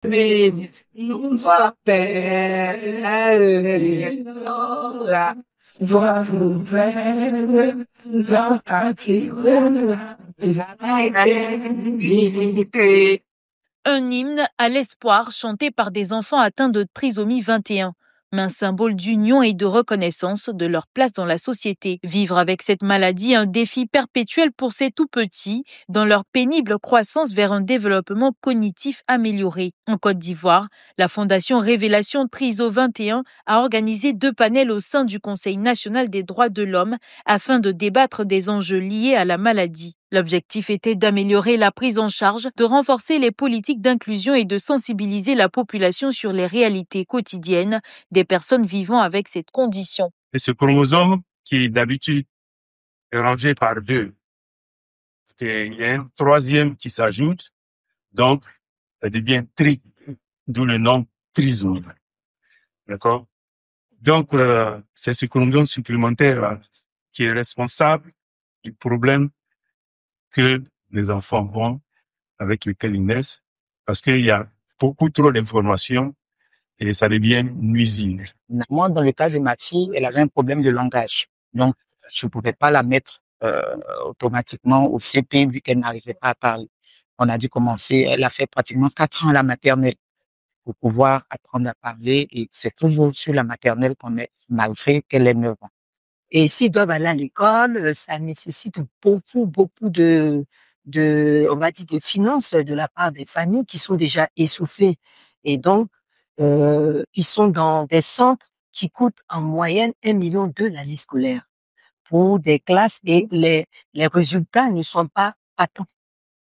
Nous appelle la voix nouvelle, la activité. Un hymne à l'espoir chanté par des enfants atteints de trisomie 21, mais un symbole d'union et de reconnaissance de leur place dans la société. Vivre avec cette maladie, un défi perpétuel pour ces tout-petits dans leur pénible croissance vers un développement cognitif amélioré. En Côte d'Ivoire, la Fondation Révélation Triso 21 a organisé 2 panels au sein du Conseil national des droits de l'homme afin de débattre des enjeux liés à la maladie. L'objectif était d'améliorer la prise en charge, de renforcer les politiques d'inclusion et de sensibiliser la population sur les réalités quotidiennes des personnes vivant avec cette condition. Et ce chromosome qui d'habitude est rangé par 2, et il y a un troisième qui s'ajoute, donc ça devient tri, d'où le nom trisomie. D'accord? Donc c'est ce chromosome supplémentaire là, qui est responsable du problème que les enfants ont avec lequel ils naissent, parce qu'il y a beaucoup trop d'informations et ça devient nuisible. Moi, dans le cas de ma fille, elle avait un problème de langage. Donc, je ne pouvais pas la mettre automatiquement au CP vu qu'elle n'arrivait pas à parler. On a dû commencer, elle a fait pratiquement 4 ans à la maternelle pour pouvoir apprendre à parler et c'est toujours sur la maternelle qu'on est, malgré qu'elle ait 9 ans. Et s'ils doivent aller à l'école, ça nécessite beaucoup on va dire, de finances de la part des familles qui sont déjà essoufflées. Et donc, ils sont dans des centres qui coûtent en moyenne 1,2 million l'année scolaire pour des classes et les résultats ne sont pas patents.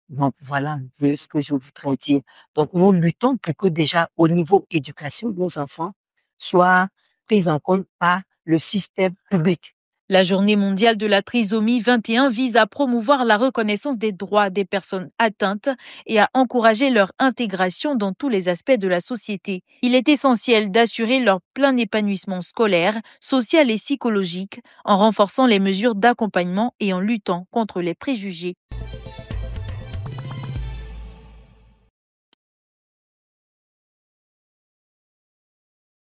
Donc, voilà un peu ce que je voudrais dire. Donc, nous luttons pour que déjà au niveau éducation, nos enfants soient pris en compte par le système public. La Journée mondiale de la trisomie 21 vise à promouvoir la reconnaissance des droits des personnes atteintes et à encourager leur intégration dans tous les aspects de la société. Il est essentiel d'assurer leur plein épanouissement scolaire, social et psychologique en renforçant les mesures d'accompagnement et en luttant contre les préjugés.